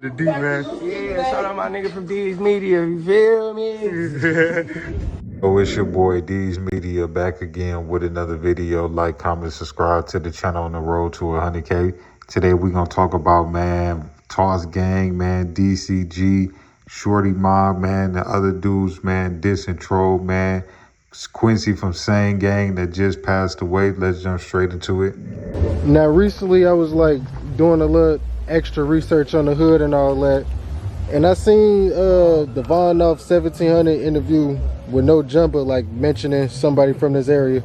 The D, man. Yeah, shout out my nigga from D's Media, you feel me? Oh, it's your boy D's Media back again with another video. Like, comment, subscribe to the channel on the road to 100K. Today we're gonna talk about, man, Toss Gang, man, DCG, Shorty Mob, man, the other dudes, man, Diss and Troll, man. It's Quincy from Sane Gang that just passed away. Let's jump straight into it. Now, recently I was like doing a little extra research on the hood and all that, and I seen the VONOFF1700 interview with No Jumper, like mentioning somebody from this area.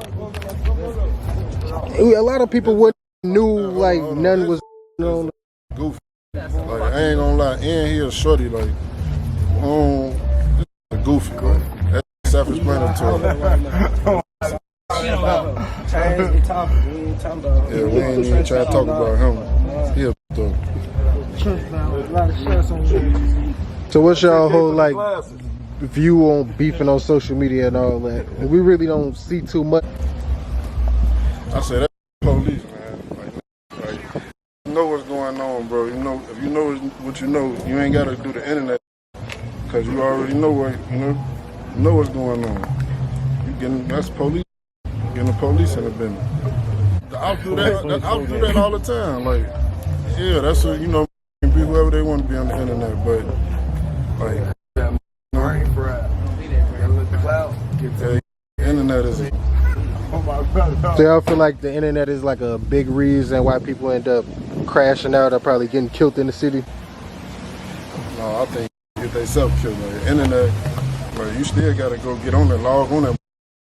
A lot of people wouldn't knew like none was on. Goofy. Like, I ain't gonna lie, in here Shorty, like, goofy, like, that's self-explanatory. Yeah, we ain't even trying to talk about him. He a though. So what's y'all whole like view on beefing on social media and all that? We really don't see too much. I said that's police, man. Like, you know what's going on, bro. You know, if you know what you know, you ain't gotta do the internet, cause you already know what you know what's going on. You getting that's police. Getting the police in the business. I'll do that all the time. Like, yeah, that's what, you know, be whoever they want to be on the internet, but like, the internet is. So y'all feel like the internet is like a big reason why people end up crashing out or probably getting killed in the city? No, I think get themselves killed. Like, the internet, like, you still gotta go get on that, log on that.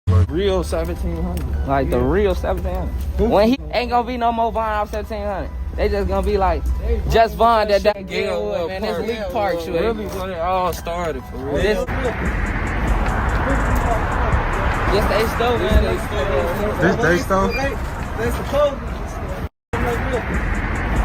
Like, Real 1700, like the real 1700. When he ain't gonna be no more Von 1700, they just gonna be like just Von that Galewood, man. This Leak Park shit. Really when it all started for real. This they stole, man. They stole?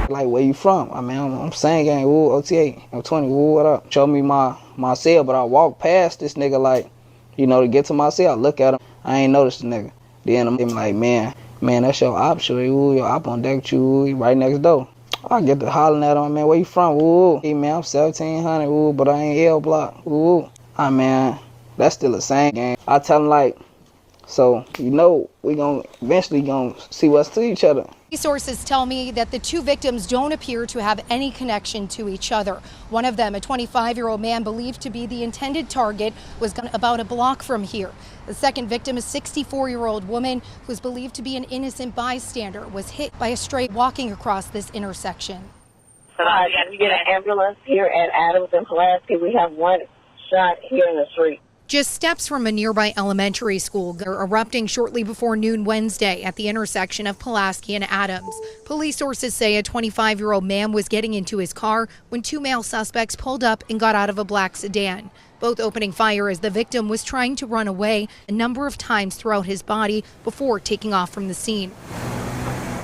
Like, where you from? I mean, I'm Sane Gang, woo, OTA, I'm 20, woo, what up? Show me my cell, but I walk past this nigga like, you know, to get to my cell, I look at him, I ain't noticed the nigga. Then I'm like, man, that's your op, Shorty, woo, your op on deck, you right next door. I get to hollering at him, man, where you from, woo? Hey, man, I'm 1700, woo, but I ain't L block, woo. Ah, man, that's still the same game. I tell him, like, so, you know, we eventually gonna see what's to each other. Sources tell me that the two victims don't appear to have any connection to each other. One of them, a 25-year-old man believed to be the intended target, was about a block from here. The second victim, a 64-year-old woman who's believed to be an innocent bystander, was hit by a stray walking across this intersection. We get an ambulance here at Adams and Pulaski. We have one shot here in the street. Just steps from a nearby elementary school are erupting shortly before noon Wednesday at the intersection of Pulaski and Adams. Police sources say a 25-year-old man was getting into his car when two male suspects pulled up and got out of a black sedan, both opening fire as the victim was trying to run away a number of times throughout his body before taking off from the scene.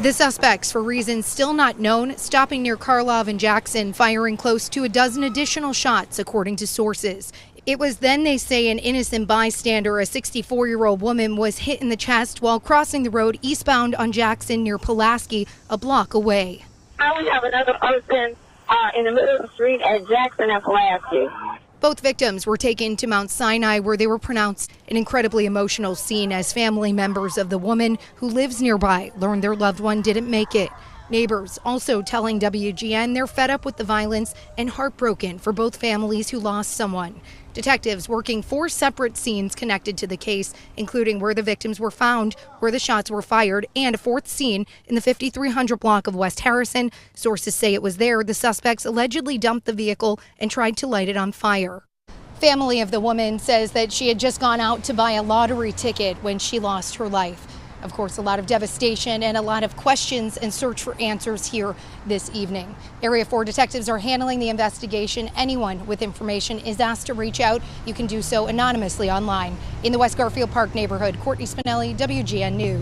The suspects, for reasons still not known, stopping near Karlov and Jackson, firing close to a dozen additional shots, according to sources. It was then, they say, an innocent bystander, a 64-year-old woman, was hit in the chest while crossing the road eastbound on Jackson near Pulaski, a block away. Now we have another person in the middle of the street at Jackson and Pulaski. Both victims were taken to Mount Sinai, where they were pronounced an incredibly emotional scene as family members of the woman who lives nearby learned their loved one didn't make it. Neighbors also telling WGN they're fed up with the violence and heartbroken for both families who lost someone. Detectives working 4 separate scenes connected to the case, including where the victims were found, where the shots were fired, and a 4th scene in the 5300 block of West Harrison. Sources say it was there the suspects allegedly dumped the vehicle and tried to light it on fire. Family of the woman says that she had just gone out to buy a lottery ticket when she lost her life. Of course, a lot of devastation and a lot of questions and search for answers here this evening. Area 4 detectives are handling the investigation. Anyone with information is asked to reach out. You can do so anonymously online. In the West Garfield Park neighborhood, Courtney Spinelli, WGN News.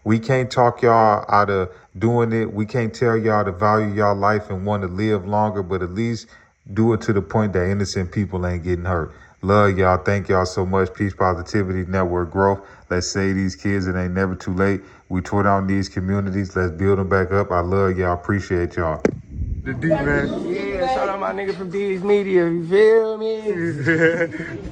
We can't talk y'all out of doing it. We can't tell y'all to value y'all life and want to live longer, but at least do it to the point that innocent people ain't getting hurt. Love y'all. Thank y'all so much. Peace, positivity, network growth. Let's save these kids. It ain't never too late. We tore down these communities. Let's build them back up. I love y'all. Appreciate y'all. The D, man. Yeah, shout out my nigga from D's Media, you feel me?